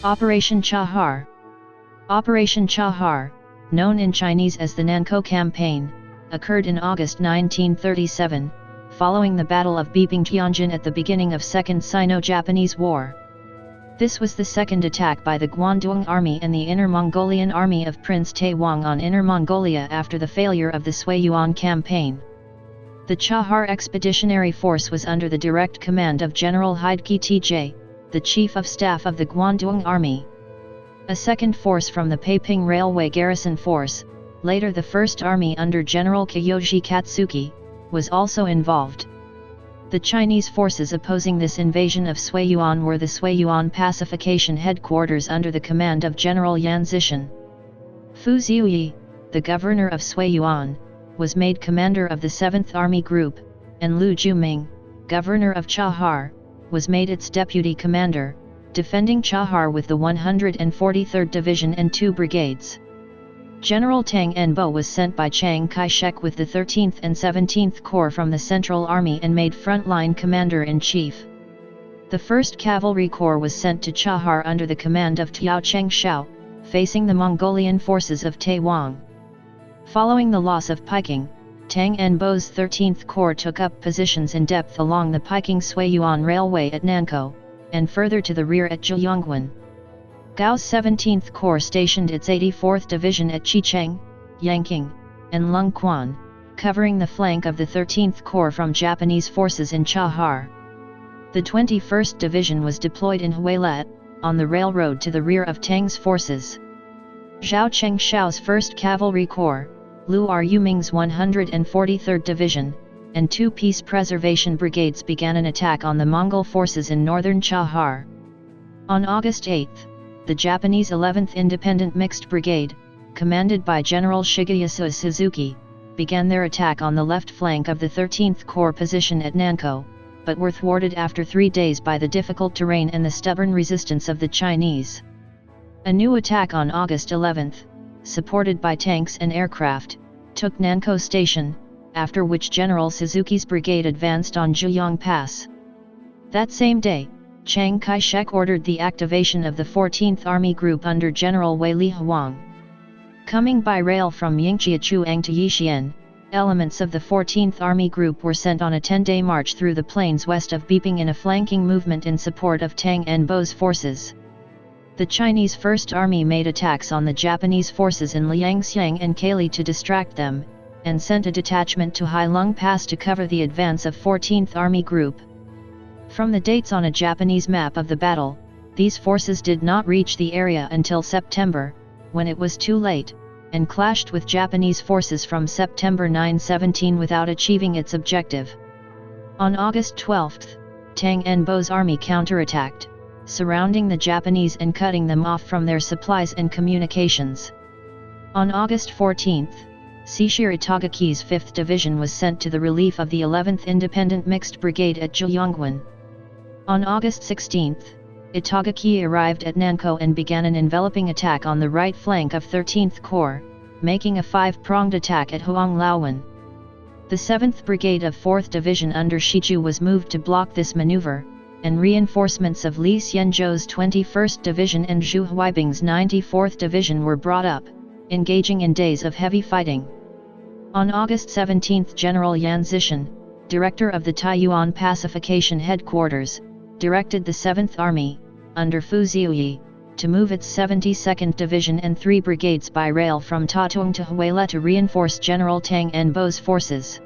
Operation Chahar. Operation Chahar, known in Chinese as the Nankou Campaign, occurred in August 1937, following the Battle of Beiping-Tianjin at the beginning of Second Sino-Japanese War. This was the second attack by the Guangdong Army and the Inner Mongolian Army of Prince Taewang on Inner Mongolia after the failure of the Sui-Yuan Campaign. The Chahar Expeditionary Force was under the direct command of General Heidke Tj, the Chief of Staff of the Guangdong Army. A second force from the Beiping Railway Garrison Force, later the First Army under General Kiyoshi Katsuki, was also involved. The Chinese forces opposing this invasion of Sui-Yuan were the Sui-Yuan Pacification Headquarters under the command of General Yan Zishan. Fu Ziyi, the governor of Sui-Yuan, was made commander of the 7th Army Group, and Lu Juming, governor of Chahar, was made its deputy commander, defending Chahar with the 143rd Division and 2 brigades. General Tang Enbo was sent by Chiang Kai-shek with the 13th and 17th Corps from the Central Army and made frontline commander-in-chief. The 1st Cavalry Corps was sent to Chahar under the command of Tiao Chengshao, facing the Mongolian forces of Taewang. Following the loss of Peking, Tang Enbo's 13th Corps took up positions in depth along the Peking-Sui-Yuan Railway at Nankou, and further to the rear at Zhiyongguan. Gao's 17th Corps stationed its 84th Division at Xicheng, Yanqing, and Lungquan, covering the flank of the 13th Corps from Japanese forces in Chahar. The 21st Division was deployed in Huilet, on the railroad to the rear of Tang's forces. Zhao Chengshao's 1st Cavalry Corps, Lu Yuming's 143rd Division, and 2 peace preservation brigades began an attack on the Mongol forces in northern Chahar. On August 8, the Japanese 11th Independent Mixed Brigade, commanded by General Shigeyasu Suzuki, began their attack on the left flank of the 13th Corps position at Nankou, but were thwarted after 3 days by the difficult terrain and the stubborn resistance of the Chinese. A new attack on August 11, supported by tanks and aircraft, took Nankou Station, after which General Suzuki's brigade advanced on Zhuyang Pass. That same day, Chiang Kai-shek ordered the activation of the 14th Army Group under General Wei Lihuang. Coming by rail from Yingqiachuang to Yixian, elements of the 14th Army Group were sent on a 10-day march through the plains west of Beiping in a flanking movement in support of Tang Enbo's forces. The Chinese First Army made attacks on the Japanese forces in Liangxiang and Kaili to distract them, and sent a detachment to Hailung Pass to cover the advance of 14th Army Group. From the dates on a Japanese map of the battle, these forces did not reach the area until September, when it was too late, and clashed with Japanese forces from September 9-17 without achieving its objective. On August 12, Tang Enbo's army counterattacked, surrounding the Japanese and cutting them off from their supplies and communications. On August 14, Seishir Itagaki's 5th Division was sent to the relief of the 11th Independent Mixed Brigade at Zhiyongguan. On August 16, Itagaki arrived at Nankou and began an enveloping attack on the right flank of 13th Corps, making a 5-pronged attack at Huanglauwen. The 7th Brigade of 4th Division under Shiju was moved to block this maneuver, and reinforcements of Li Xianzhou's 21st Division and Zhu Huaibing's 94th Division were brought up, engaging in days of heavy fighting. On August 17, General Yan Zishan, director of the Taiyuan Pacification Headquarters, directed the 7th Army, under Fu Ziyi, to move its 72nd Division and 3 brigades by rail from Tatung to Huila to reinforce General Tang Enbo's forces.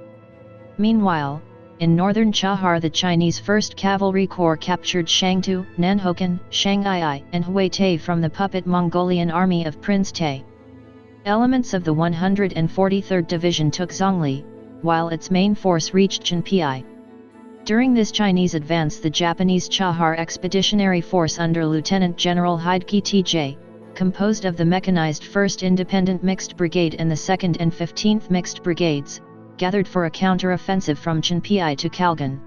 Meanwhile, in northern Chahar the Chinese 1st Cavalry Corps captured Shangtu, Nanhoken, Shanghai, and Huitai from the puppet Mongolian army of Prince Tai. Elements of the 143rd Division took Zhongli, while its main force reached Chenpi. During this Chinese advance the Japanese Chahar Expeditionary Force under Lieutenant General Heidke Tj, composed of the mechanized 1st Independent Mixed Brigade and the 2nd and 15th Mixed Brigades, gathered for a counter-offensive from Chenpi to Kalgan.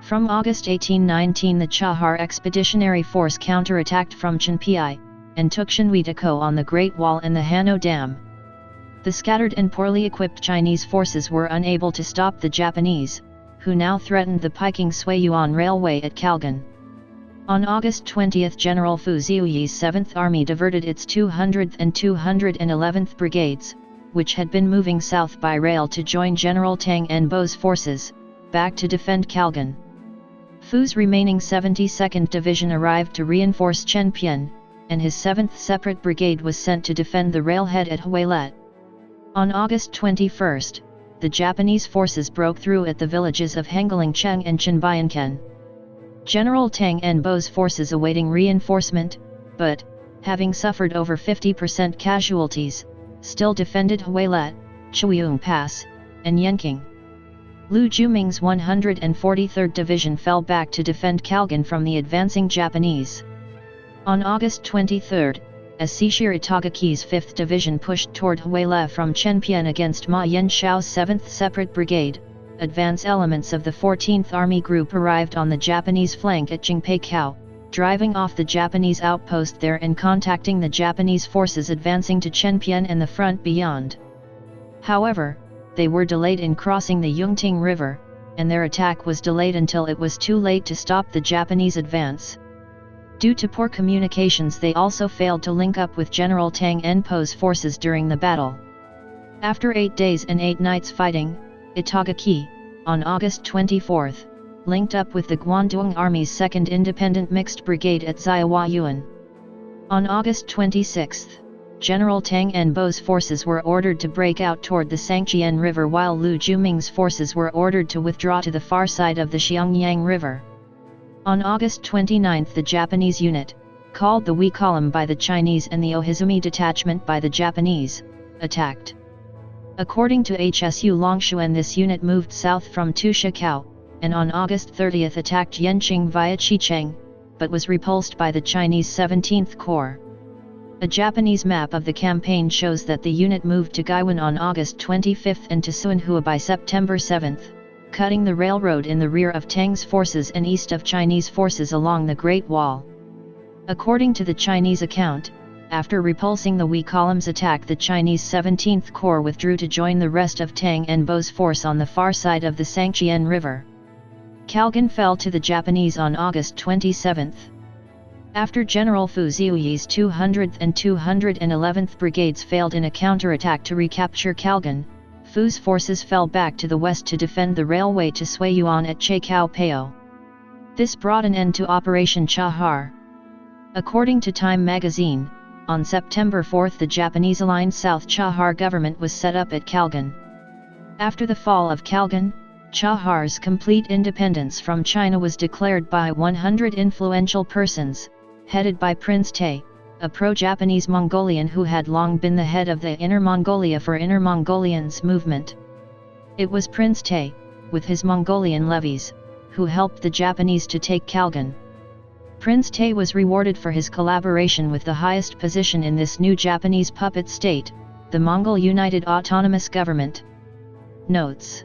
From August 18-19 the Chahar Expeditionary Force counterattacked from Chenpi, and took Shinwitako on the Great Wall and the Hanno Dam. The scattered and poorly equipped Chinese forces were unable to stop the Japanese, who now threatened the Peking-Sui-Yuan Railway at Kalgan. On August 20, General Fu Ziuyi's 7th Army diverted its 200th and 211th Brigades, which had been moving south by rail to join General Tang Enbo's forces, back to defend Kalgan. Fu's remaining 72nd Division arrived to reinforce Chenpian, and his 7th Separate Brigade was sent to defend the railhead at Huilet. On August 21, the Japanese forces broke through at the villages of Hengelingcheng and Chenbianken. General Tang Enbo's forces awaiting reinforcement, but, having suffered over 50% casualties, still defended Huilet, Chuiyong Pass, and Yenking. Lu Juming's 143rd Division fell back to defend Kalgan from the advancing Japanese. On August 23, as Sishir Itagaki's 5th Division pushed toward Huilet from Chenpian against Ma Yenshao's 7th Separate Brigade, advance elements of the 14th Army Group arrived on the Japanese flank at Jingpeikao, driving off the Japanese outpost there and contacting the Japanese forces advancing to Chenpian and the front beyond. However, they were delayed in crossing the Yungting River, and their attack was delayed until it was too late to stop the Japanese advance. Due to poor communications, they also failed to link up with General Tang Enbo's forces during the battle. After 8 days and 8 nights fighting, Itagaki, on August 24, linked up with the Guangdong Army's 2nd Independent Mixed Brigade at Ziahuayuan. On August 26, General Tang Enbo's forces were ordered to break out toward the Sangjian River while Lu Juming's forces were ordered to withdraw to the far side of the Xiangyang River. On August 29, the Japanese unit, called the Wei Column by the Chinese and the Ohizumi Detachment by the Japanese, attacked. According to HSU Longshuan, this unit moved south from Tushikao, and on August 30 attacked Yanqing via Qicheng, but was repulsed by the Chinese 17th Corps. A Japanese map of the campaign shows that the unit moved to Gaiwan on August 25 and to Suanhua by September 7, cutting the railroad in the rear of Tang's forces and east of Chinese forces along the Great Wall. According to the Chinese account, after repulsing the Wei Column's attack, the Chinese 17th Corps withdrew to join the rest of Tang Enbo's force on the far side of the Sangjian River. Kalgan fell to the Japanese on August 27. After General Fu Ziuyi's 200th and 211th Brigades failed in a counterattack to recapture Kalgan, Fu's forces fell back to the west to defend the railway to Suiyuan at Chekao Pao. This brought an end to Operation Chahar. According to Time magazine, on September 4 the Japanese-aligned South Chahar government was set up at Kalgan. After the fall of Kalgan, Chahar's complete independence from China was declared by 100 influential persons, headed by Prince Tay, a pro-Japanese Mongolian who had long been the head of the Inner Mongolia for Inner Mongolians movement. It was Prince Tay, with his Mongolian levies, who helped the Japanese to take Kalgan. Prince Tay was rewarded for his collaboration with the highest position in this new Japanese puppet state, the Mongol United Autonomous Government. Notes